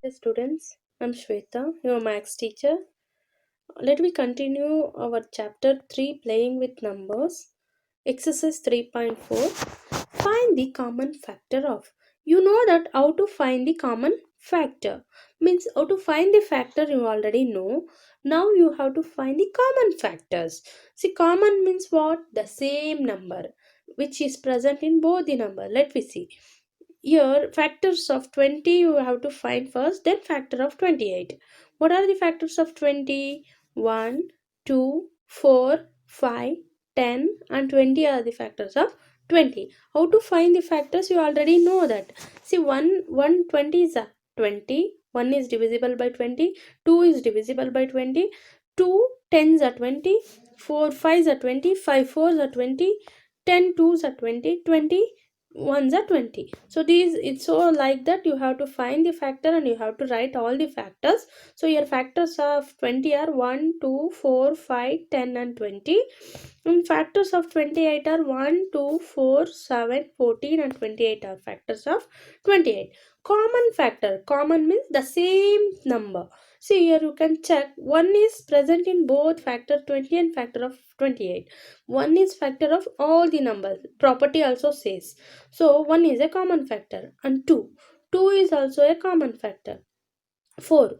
Hey students, I'm Shweta, your maths teacher. Let me continue our chapter 3 playing with numbers. Exercise 3.4. Find the common factor of. You know that how to find the common factor. Means how to find the factor you already know. Now you have to find the common factors. See, common means what? The same number which is present in both the number. Let me see. Here, factors of 20 you have to find first, then factor of 28. What are the factors of 20? 1, 2, 4, 5, 10, and 20 are the factors of 20. How to find the factors? You already know that. See, 20 is a 20, 1 is divisible by 20, 2 is divisible by 20, 2 tens are 20, 4 5s are 20, 5 4s are 20, 10 2s are 20, 20 ones are 20. So these, it's so like that you have to find the factor and you have to write all the factors. So your factors of 20 are 1 2 4 5 10 and 20, and factors of 28 are 1 2 4 7 14 and 28 are factors of 28. Common factor, common means the same number. See here you can check, 1 is present in both factor 20 and factor of 28. 1 is factor of all the numbers, property also says. So 1 is a common factor, and 2 is also a common factor. 4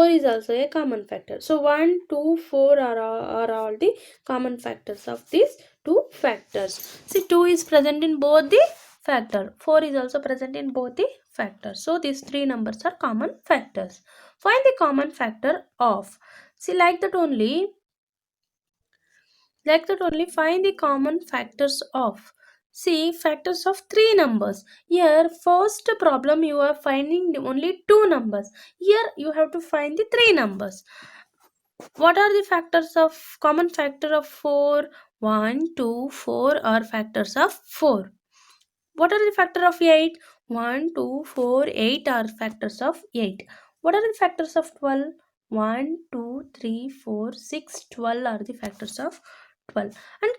is also a common factor. So 1 2 4 are all the common factors of these two factors. See, 2 is present in both the factor, 4 is also present in both the factors. So these three numbers are common factors. Find the common factor of. See, like that only find the common factors of. See, factors of three numbers. Here, first problem you are finding only two numbers. Here you have to find the three numbers. What are the factors of common factor of 4? 1 2 4 are factors of 4. What are the factor of 8? 1 2 4 8 are factors of 8. What are the factors of 12? 1 2 3 4 6 12 are the factors of 12. And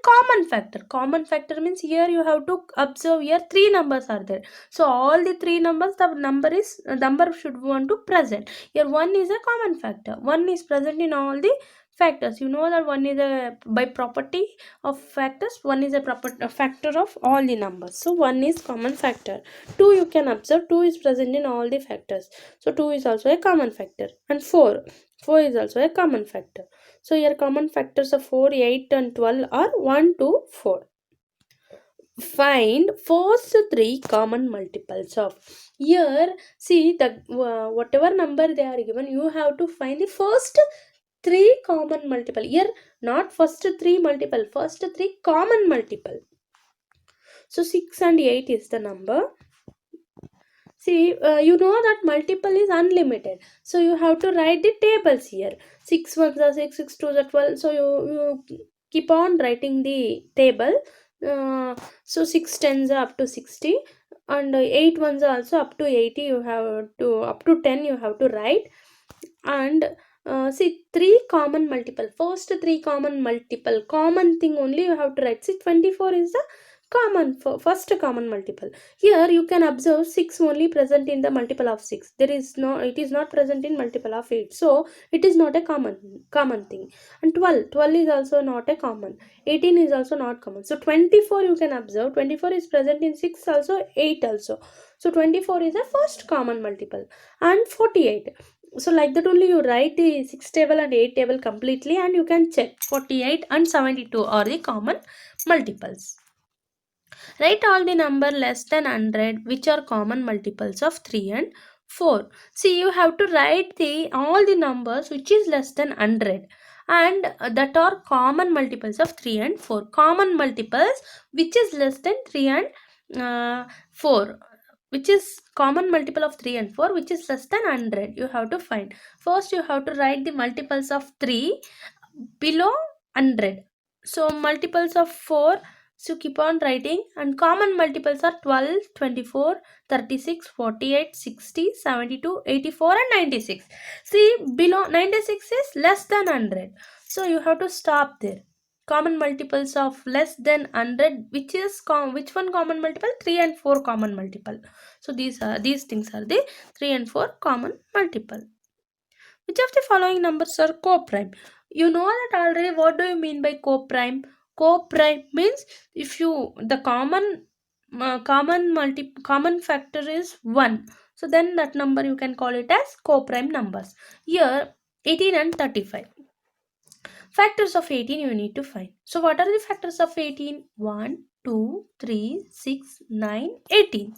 common factor means here you have to observe, here three numbers are there. So all the three numbers, the number should want to present. Here 1 is a common factor, 1 is present in all the factors. You know that 1 is a, by property of factors, 1 is a factor of all the numbers. So 1 is common factor. 2 you can observe, 2 is present in all the factors. So 2 is also a common factor. And 4 is also a common factor. So your common factors of 4, 8 and 12 are 1 2 4. Find first three common multiples of. Here see the whatever number they are given, you have to find the first three common multiple. Here not first three multiple, first three common multiple. So 6 and 8 is the number. See, you know that multiple is unlimited. So you have to write the tables here. 6 ones are 6, 6 twos are 12. So you keep on writing the table. So 6 tens are up to 60. And 8 ones are also up to 80. You have to, up to 10 you have to write. And see, three common multiple. First three common multiple. Common thing only you have to write. See, 24 is the first common multiple. Here you can observe 6 only present in the multiple of 6. There is no, it is not present in multiple of 8. So it is not a common thing. And 12 is also not a common. 18 is also not common. So 24 you can observe, 24 is present in 6 also, 8 also. So 24 is a first common multiple. And 48. So like that only you write the 6 table and 8 table completely, and you can check 48 and 72 are the common multiples. Write all the number less than 100 which are common multiples of 3 and 4. See, you have to write all the numbers which is less than 100 and that are common multiples of 3 and 4. Common multiples which is less than 3 and 4. Which is common multiple of 3 and 4 which is less than 100. You have to find. First you have to write the multiples of 3 below 100. So multiples of 4, so keep on writing, and common multiples are 12, 24, 36, 48, 60, 72, 84 and 96. See, below 96 is less than 100. So you have to stop there. common multiples of less than 100, which is which one common multiple? 3 and 4 common multiple. So these things are the 3 and 4 common multiple. Which of the following numbers are co-prime? You know that already. What do you mean by co-prime? Co-prime means if you the common factor is 1, so then that number you can call it as co-prime numbers. Here 18 and 35. Factors of 18 you need to find. So what are the factors of 18? 1, 2, 3, 6, 9, 18.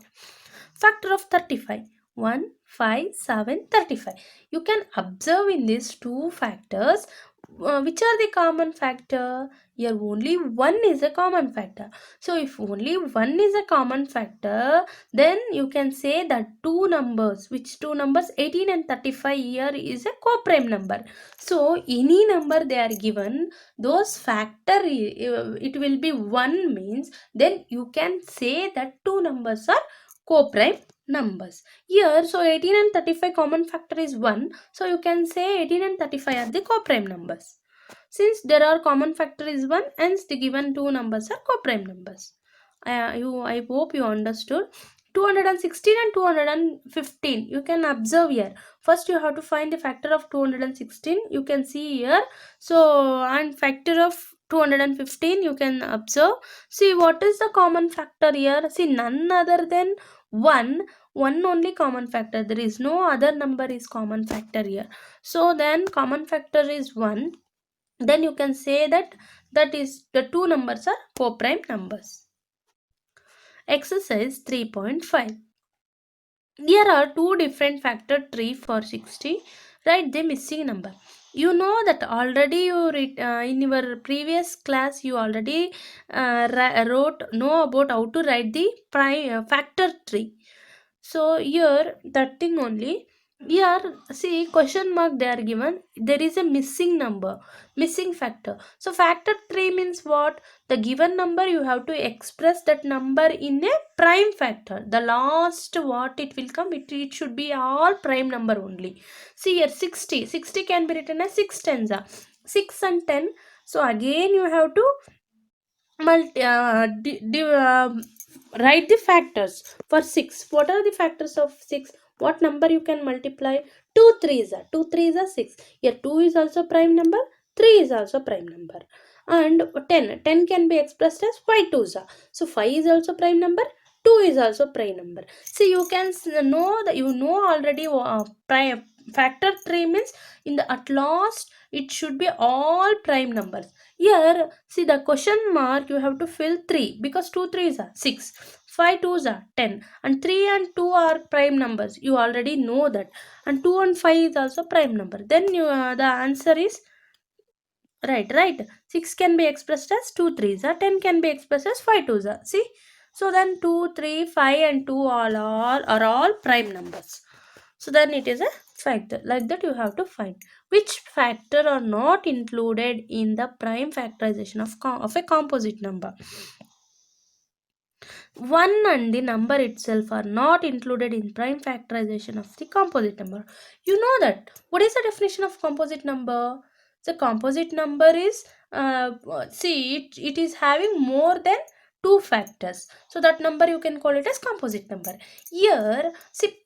Factor of 35. 1, 5, 7, 35. You can observe in these two factors which are the common factor. Here only one is a common factor. So if only one is a common factor, then you can say that two numbers, which two numbers? 18 and 35 here is a co-prime number. So any number they are given, those factor it will be 1 means, then you can say that two numbers are co-prime numbers. Here, so 18 and 35 common factor is 1. So you can say 18 and 35 are the co-prime numbers. Since there are common factor is 1, hence the given two numbers are co-prime numbers. I hope you understood. 216 and 215. You can observe here. First you have to find the factor of 216. You can see here. So, and factor of 215 you can observe. See what is the common factor here. See, none other than 1 only common factor. There is no other number is common factor here. So then common factor is 1. Then you can say that is the two numbers are co-prime numbers. Exercise 3.5. Here are two different factor tree for 60. Write the missing number. You know that already you in your previous class you already know about how to write the factor tree. So here that thing only. Here see question mark they are given. There is a missing number, missing factor. So factor tree means what? The given number you have to express that number in a prime factor. The last what it will come, it should be all prime number only. See here 60. 60 can be written as 6 tens. 6 and 10. So again you have to write the factors for 6. What are the factors of 6? What number you can multiply? 2 3s are 2 3s are 6. Here 2 is also prime number, 3 is also prime number. And 10 can be expressed as 5 2s are. So 5 is also prime number, 2 is also prime number. See, you can know that you know already prime factor tree means in the at last it should be all prime numbers. Here see the question mark you have to fill 3 because 2 3s are 6, 5 2s are 10, and 3 and 2 are prime numbers. You already know that, and 2 and 5 is also prime number. Then you the answer is right. 6 can be expressed as 2 3s are, 10 can be expressed as 5 2s are. See, so then 2 3 5 and 2 are all prime numbers. So then it is a factor. Like that you have to find which factor are not included in the prime factorization of a composite number. 1 and the number itself are not included in prime factorization of the composite number. You know that. What is the definition of composite number? The composite number is it is having more than two factors. So that number you can call it as composite number. Here, see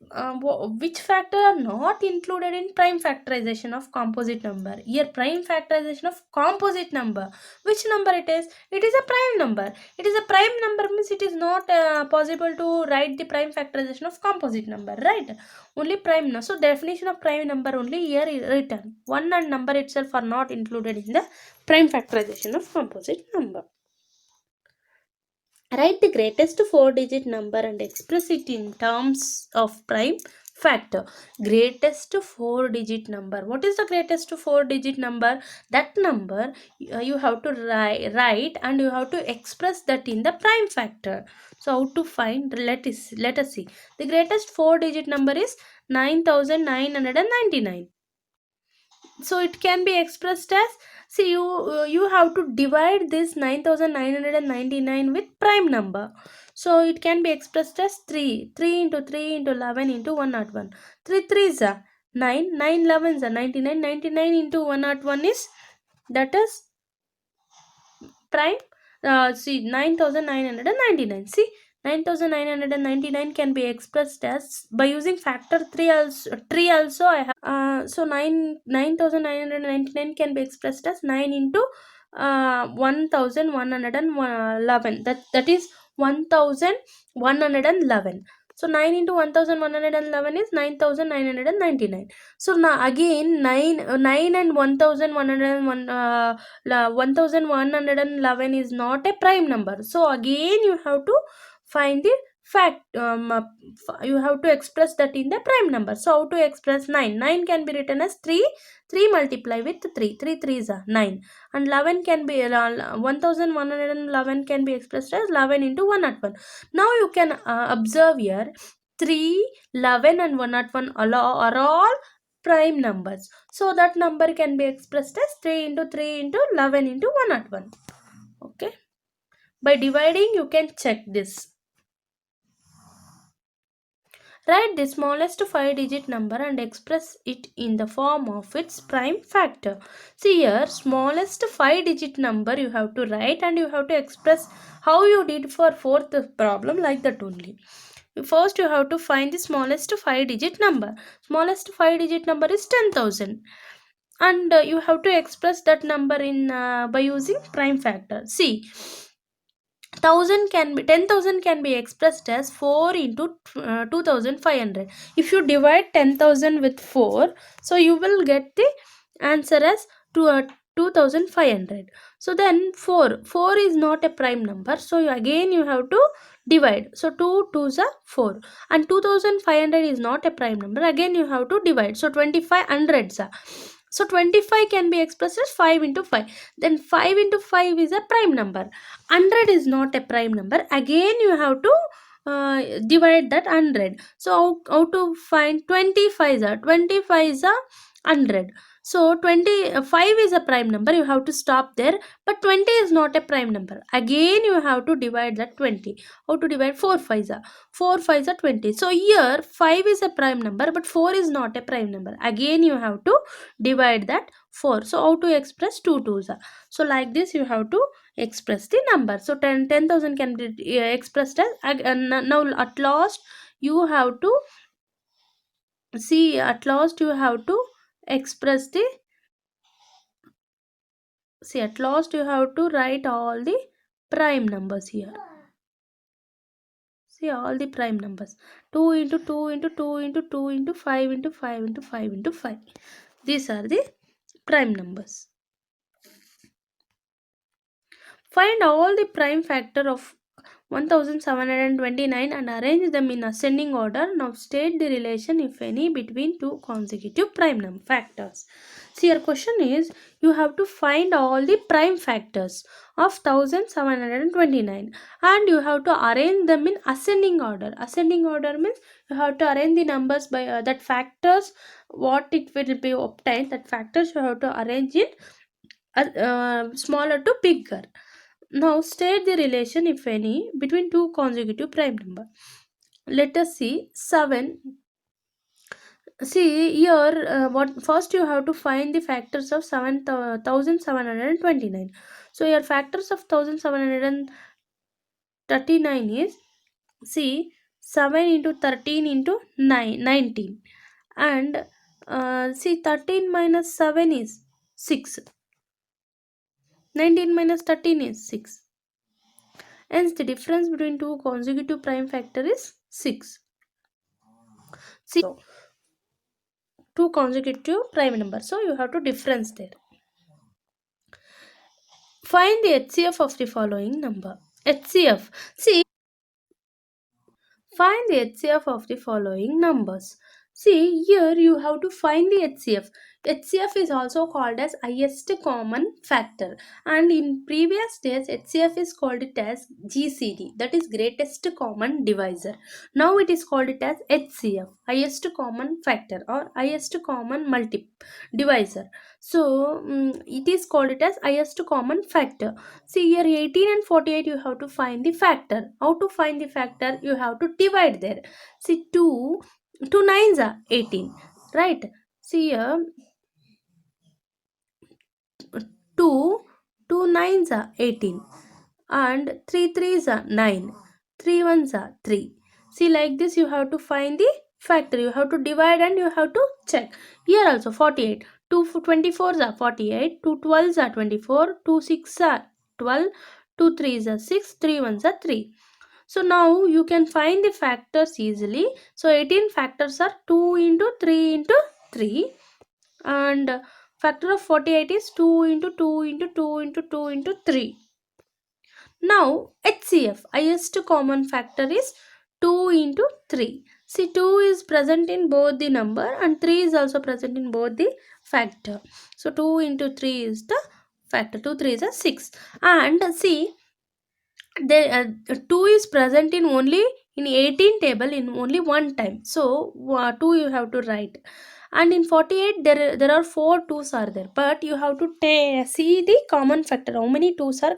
which factor are not included in prime factorization of composite number. Here prime factorization of composite number. Which number it is? It is a prime number. It is a prime number means it is not possible to write the prime factorization of composite number, right? Only prime number. So definition of prime number only here is written. 1 and number itself are not included in the prime factorization of composite number. Write the greatest 4-digit number and express it in terms of prime factor. Greatest 4-digit number. What is the greatest 4-digit number? That number you have to write and you have to express that in the prime factor. So how to find? Let us see. The greatest 4-digit number is 9999. So it can be expressed as, see, you have to divide this 9999 with prime number. So it can be expressed as 3 into 3 into 11 into 101. 3 3s are 9, 9 11s are 99. 99 into 101 is, that is prime? See, 9999. See, 9999 can be expressed as by using factor 3 also. Tree also I have. So 9999 can be expressed as 9 into 1111. That is 1111. So 9 into 1111 is 9999. So now again 9 and 1101 1111 is not a prime number. So again you have to find the fact, you have to express that in the prime number. So how to express 9? 9 can be written as 3. 3 multiply with 3. 3 3s are 9. And 11 can be 1111 can be expressed as 11 into 101. Now you can observe here 3, 11 and 101 are all prime numbers. So that number can be expressed as 3 into 3 into 11 into 101. Okay. By dividing you can check this. Write the smallest 5-digit number and express it in the form of its prime factor. See here, smallest 5-digit number you have to write and you have to express how you did for fourth problem like that only. First you have to find the smallest 5-digit number. Smallest 5-digit number is 10,000. And you have to express that number in by using prime factor. See, 10,000 can be expressed as 4 into 2500. If you divide 10,000 with 4, so you will get the answer as 2500. So then 4 is not a prime number, so again you have to divide. So 2 2s are 4, and 2500 is not a prime number, again you have to divide. So 2500s are, so 25 can be expressed as 5 into 5. Then 5 into 5 is a prime number. 100 is not a prime number, again you have to divide that 100. So how to find 25 are 100. So 25 is a prime number, you have to stop there, but 20 is not a prime number, again you have to divide that 20. How to divide? 4 5s are 4 5s are 20. So here 5 is a prime number but 4 is not a prime number, again you have to divide that 4. So how to express 2 2s are? So like this you have to express the number. So 10,000 can be expressed as now at last you have to see, at last you have to express the, see, at last you have to write all the prime numbers here. See all the prime numbers, 2 into 2 into 2 into 2 into 5 into 5 into 5 into 5. These are the prime numbers. Find all the prime factor of 1729 and arrange them in ascending order. Now state the relation, if any, between two consecutive prime number factors. See, your question is you have to find all the prime factors of 1729 and you have to arrange them in ascending order. Ascending order means you have to arrange the numbers by that factors, what it will be obtained, that factors you have to arrange it smaller to bigger. Now state the relation, if any, between two consecutive prime number. Let us see 7. See here, what first you have to find the factors of 1729. So your factors of 1739 is, see, 7 into 13 into 19, and see, 13 minus 7 is 6. 19 minus 13 is 6. Hence the difference between two consecutive prime factor is 6. See, so two consecutive prime numbers, so you have to difference there. Find the HCF of the following number. HCF. See, find the HCF of the following numbers. See, here you have to find the HCF. HCF is also called as highest common factor, and in previous days HCF is called it as GCD, that is greatest common divisor. Now it is called it as HCF, highest common factor or highest common divisor. So it is called it as highest common factor. See here 18 and 48 you have to find the factor. How to find the factor? You have to divide there. See, 2 9s are 18, right? See here 2 2 nines are 18, and 3 threes are 9, 3 ones are 3. See, like this you have to find the factor. You have to divide and you have to check. Here also 48. 24s are 48, 2 12s are 24, 2 6 are 12, 2 3s are 6, 3 ones are 3. So now you can find the factors easily. So 18 factors are 2 into 3 into 3, and factor of 48 is 2 into 2 into 2 into 2 into 3. Now HCF, highest common factor, is 2 into 3. See, 2 is present in both the number and 3 is also present in both the factor. So 2 into 3 is the factor. 2 3 is a 6. And see, the 2 is present in only in 18 table in only one time. So 2 you have to write. And in 48 there are 4 2's are there, but you have to see the common factor. How many 2's are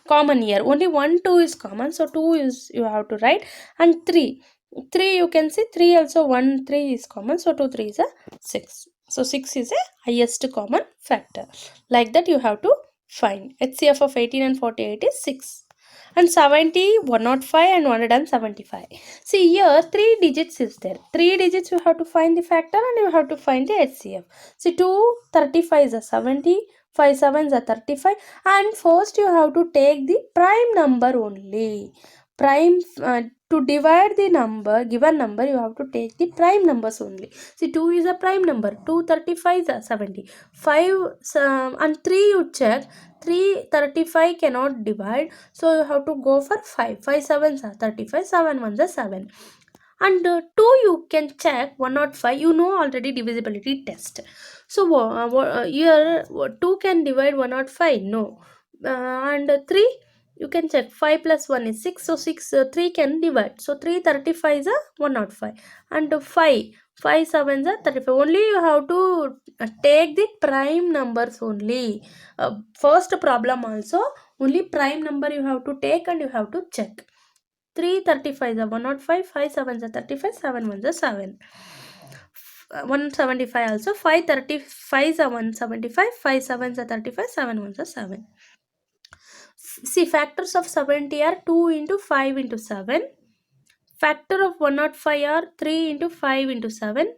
common here? Only 1 2 is common, so 2 is you have to write. And 3 you can see 3 also, 1 3 is common, so 2 3 is a 6. So 6 is a highest common factor. Like that you have to find. HCF of 18 and 48 is 6. And 70, 105 and 175. See, here 3 digits is there. 3 digits you have to find the factor and you have to find the HCF. See, 2 35 is a 70, 5 7 is a 35, and first you have to take the prime number only. Prime, to divide the number, given number, you have to take the prime numbers only. See, 2 is a prime number, 2 35 is a 70, 5 and 3 you check. 3 35 cannot divide, so you have to go for 5. 5 sevens are 35, 7 ones are 7. And 2 you can check, 105, you know already divisibility test. So here 2 can divide 105? No. And 3 you can check, 5 plus 1 is 6, so 3 can divide. So 3 35 is a 105, and 5 sevens are 35. Only you have to take the prime numbers only. First problem also, only prime number you have to take and you have to check. 3 35 is a 105, 5 sevens are 35, 7 ones are 7. 175 also, 5 35 is a 175, 5 sevens are 35, 7 ones are 7. See, factors of 70 are 2 into 5 into 7. Factor of 105 are 3 into 5 into 7.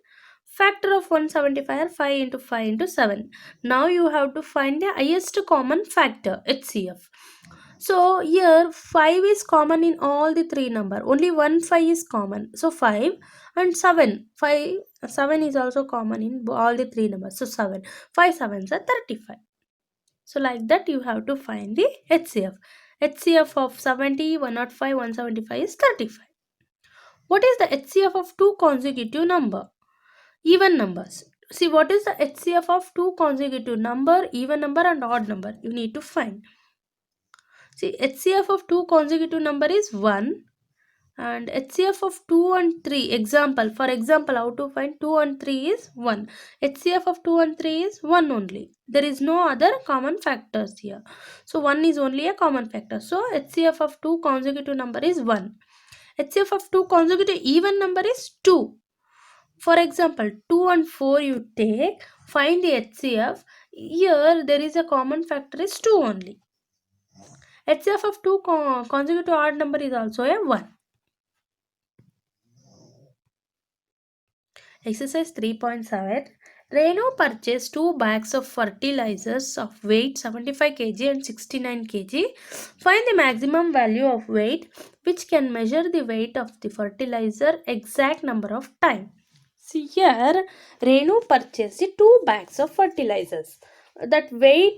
Factor of 175 are 5 into 5 into 7. Now you have to find the highest common factor, HCF. So here 5 is common in all the three number. Only 1 5 is common. So 5 and 7. 7 is also common in all the three numbers. So 7. 5 sevens are 35. So like that you have to find the HCF. HCF of 70, 105, 175 is 35. What is the HCF of two consecutive number? Even numbers. See, what is the HCF of two consecutive number, even number and odd number? You need to find. See, HCF of two consecutive number is 1, and HCF of 2 and 3, for example, how to find 2 and 3 is 1. HCF of 2 and 3 is 1 only. There is no other common factors here. So 1 is only a common factor. So HCF of two consecutive number is 1. HCF of two consecutive even number is 2. For example, 2 and 4 you take, find the HCF. Here there is a common factor is 2 only. HCF of two consecutive odd number is also a 1. Exercise 3.7. Renu purchased 2 bags of fertilizers of weight 75 kg and 69 kg. Find the maximum value of weight which can measure the weight of the fertilizer exact number of time. See, here Renu purchased 2 bags of fertilizers. That bag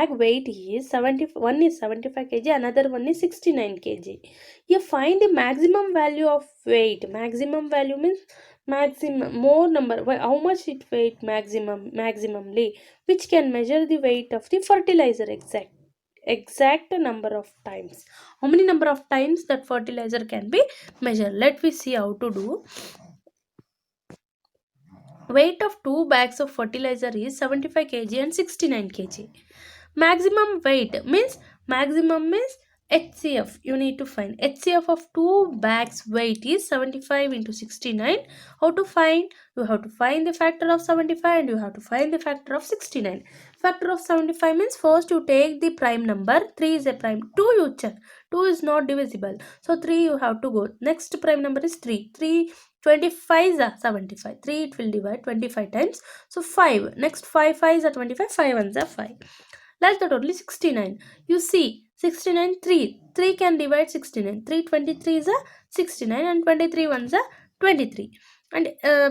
weight is 1 is 75 kg, another one is 69 kg. You find the maximum value of weight. Maximum value means more number, how much it weight maximally, which can measure the weight of the fertilizer exact number of times. How many number of times that fertilizer can be measured? Let me see how to do. Weight of 2 bags of fertilizer is 75 kg and 69 kg. Maximum means HCF. You need to find HCF of 2 bags weight is 75 into 69. How to find? You have to find the factor of 75 and you have to find the factor of 69. Factor of 75 means first you take the prime number. 3 is a prime. 2 you check. 2 is not divisible. So 3 you have to go. Next prime number is 3. 3 25 is 75. 3 it will divide 25 times. So 5. Next 5 5 is 25. 5 ones are 5. Like that only 69. You see 69 3. 3 can divide 69. 3 23 is 69 and 23 ones are 23. And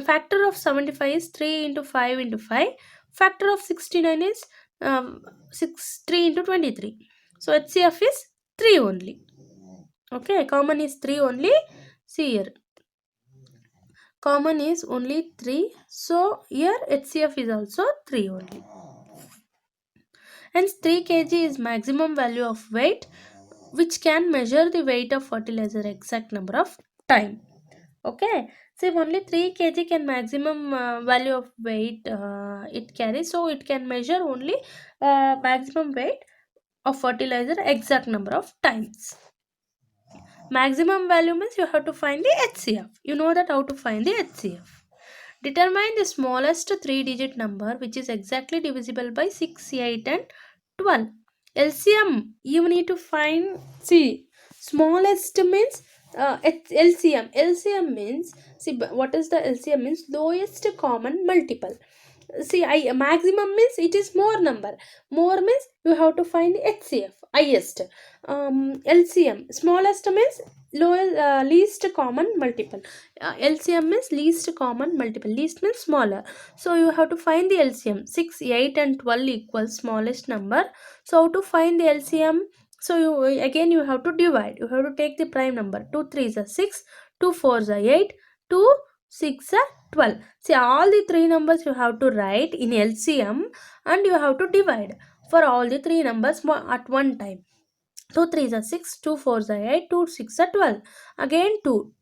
factor of 75 is 3 into 5 into 5. Factor of 69 is 3 into 23. So HCF is 3 only. Okay, common is 3 only. See here. Common is only 3. So here HCF is also 3 only. Hence 3 kg is maximum value of weight which can measure the weight of fertilizer exact number of time. Okay, so if only 3 kg can maximum value of weight it carries, so it can measure only maximum weight of fertilizer exact number of times. Maximum value means you have to find the HCF. You know that how to find the HCF. Determine the smallest 3-digit number which is exactly divisible by 6, 8 and 12. LCM you need to find. See, smallest means LCM. LCM means, see what is the LCM means? Lowest common multiple. See, maximum means it is more number. More means you have to find the HCF, highest. LCM, smallest means lowest, least common multiple. LCM means least common multiple. Least means smaller. So you have to find the LCM. 6, 8 and 12 equals smallest number. So how to find the LCM? So you have to divide. You have to take the prime number. 2 3s are 6, 2 4s are 8, 2 6 are 12. See, all the three numbers you have to write in LCM and you have to divide for all the three numbers at one time. 2 3s are 6, 2 4s are 8, 2 6 are 12. Again 2.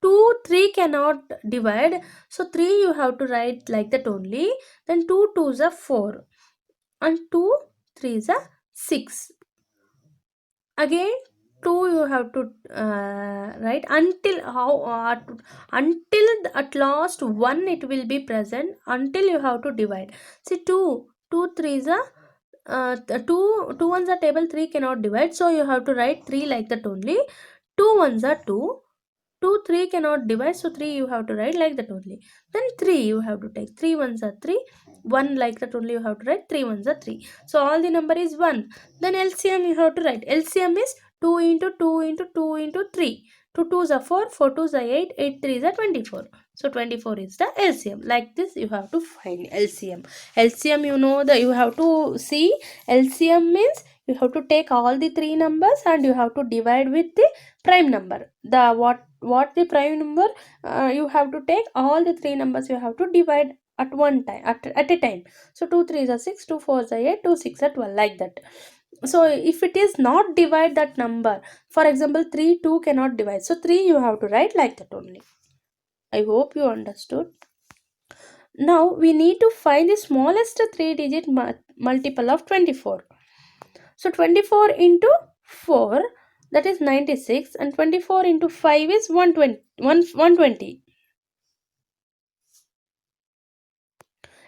2 3 cannot divide, so 3 you have to write like that only. Then 2 2s are 4 and 2 3s are 6. Again 2 you have to write until until at last 1 it will be present, until you have to divide. See, 2 3s are 2 ones are table, 3 cannot divide, so you have to write 3 like that only. 2 ones are 2, 2 3 cannot divide, so 3 you have to write like that only. Then 3 you have to take, 3 ones are 3, 1 like that only you have to write, 3 ones are 3. So all the number is 1. Then LCM you have to write. LCM is 2 into 2 into 2 into 3. 2 2s are 4, 4 2s are 8, 8 3s are 24. So 24 is the LCM. Like this you have to find LCM. LCM, you know that you have to see. LCM means you have to take all the three numbers and you have to divide with the prime number. The what the prime number, you have to take all the three numbers, you have to divide at one time, at a time. So 2 3s are 6, 2 4s are 8, 2 6 are 12, like that. So if it is not divide that number, for example 3 2 cannot divide, so 3 you have to write like that only. I hope you understood. Now we need to find the smallest 3-digit multiple of 24. So 24 into 4, that is 96, and 24 into 5 is 120.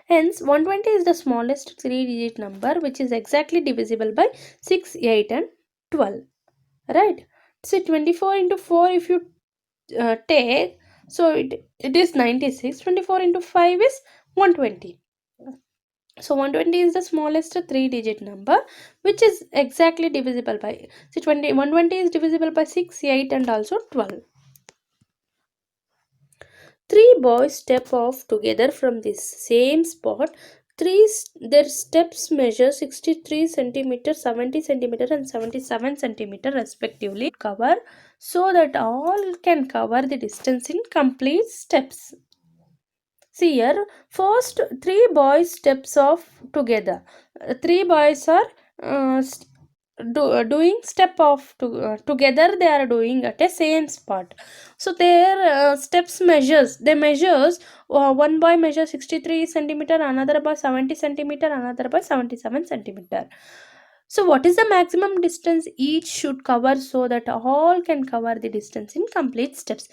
Hence 120 is the smallest 3-digit number which is exactly divisible by 6, 8 and 12. Right? So 24 into 4 if you take, so it is 96. 24 into 5 is 120. So 120 is the smallest 3-digit number which is exactly divisible by, see 120 is divisible by 6, 8 and also 12. Three boys step off together from the same spot. Their steps measure 63 centimeter, 70 centimeter and 77 centimeter respectively. Cover so that all can cover the distance in complete steps. See here, first 3 boys steps off together. 3 boys are doing step off together, they are doing at a same spot. So their steps measures, they measures, one boy measures 63 centimeter, another by 70 centimeter, another by 77 centimeter. So what is the maximum distance each should cover so that all can cover the distance in complete steps?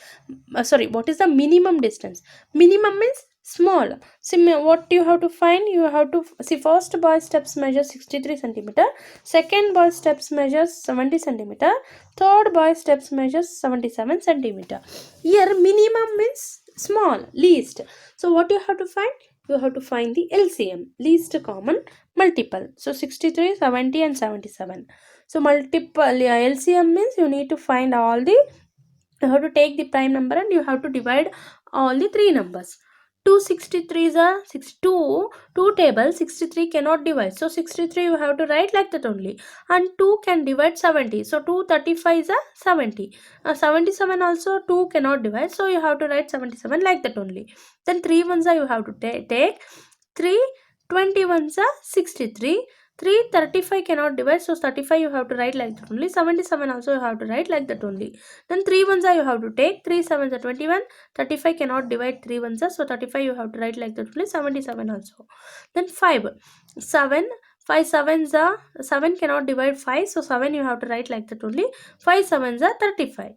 Sorry, what is the minimum distance? Minimum means small. See what you have to find. You have to see first boy steps measure 63 centimeter, second boy steps measures 70 centimeter, third boy steps measures 77 centimeter. Here minimum means small, least. So what you have to find? You have to find the LCM, least common multiple. So 63, 70 and 77. So multiple, yeah, LCM means you need to find all the, you have to take the prime number and you have to divide all the three numbers. 263 is a 62, two table 63 cannot divide, so 63 you have to write like that only, and 2 can divide 70, so 235 is a 70. 77 also 2 cannot divide, so you have to write 77 like that only. Then 3 ones are you have to take 3, 20 ones are 63, 335 cannot divide, so 35 you have to write like that only, 77 also you have to write like that only. Then 3 ones are you have to take, 3 sevens are 21, 35 cannot divide 3 ones are, so 35 you have to write like that only, 77 also. Then 5, 7, 5 sevens are, 7 cannot divide 5, so 7 you have to write like that only, 5 sevens are 35.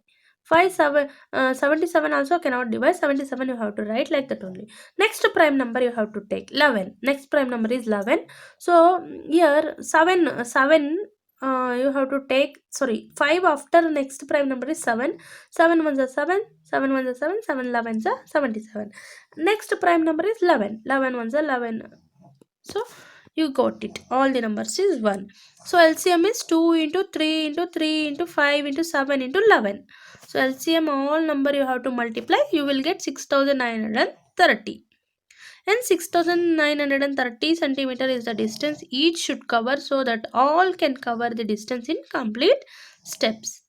77 also cannot divide, 77 you have to write like that only. Next prime number you have to take 11. Next prime number is 11. So here 7 you have to take, sorry, 5 after next prime number is 7. 7 ones are 7, 7 ones are 7, 7 11s are 77. Next prime number is 11. 11 ones are 11. So you got it. All the numbers is 1. So LCM is 2 into 3 into 3 into 5 into 7 into 11. So LCM all number you have to multiply. You will get 6930. And 6930 centimeter is the distance each should cover, so that all can cover the distance in complete steps.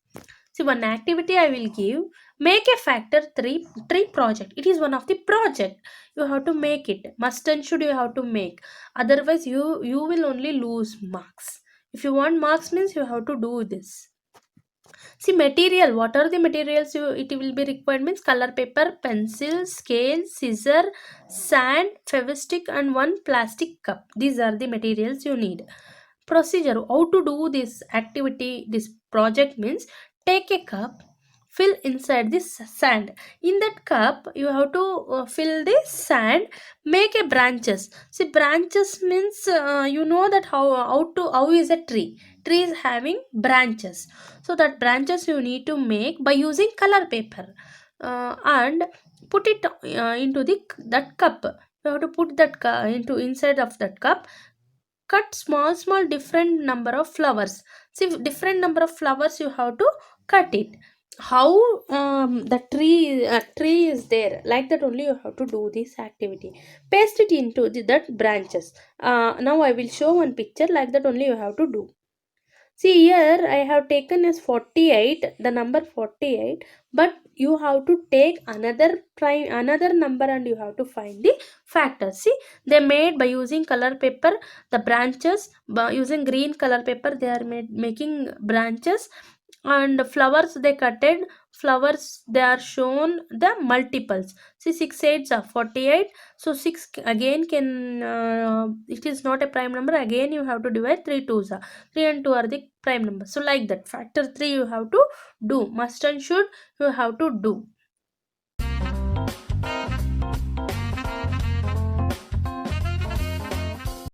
See, one activity I will give, make a factor 3 tree project. It is one of the project. You have to make it. Must and should you have to make. Otherwise you will only lose marks. If you want marks means you have to do this. See, material, what are the materials it will be required means color paper, pencil, scale, scissor, sand, fevistick and one plastic cup. These are the materials you need. Procedure, how to do this activity, this project means, take a cup, fill inside this sand. In that cup you have to fill the sand, make a branches. See, branches means you know that how is a tree is having branches, so that branches you need to make by using color paper, and put it into that cup. You have to put that into inside of that cup. Cut small different number of flowers. See, different number of flowers you have to cut it. How the tree is there, like that only you have to do this activity. Paste it into that branches. Now I will show one picture, like that only you have to do. See, here I have taken as 48, the number 48, but you have to take another number and you have to find the factors. See, they made by using color paper, the branches, by using green color paper, they are making branches, and flowers they cutted, flowers they are shown the multiples. See, 6 8s are 48, so 6 again can, it is not a prime number, again you have to divide, 3 2s are 3 and 2 are the prime numbers. So like that, factor 3 you have to do, must and should you have to do.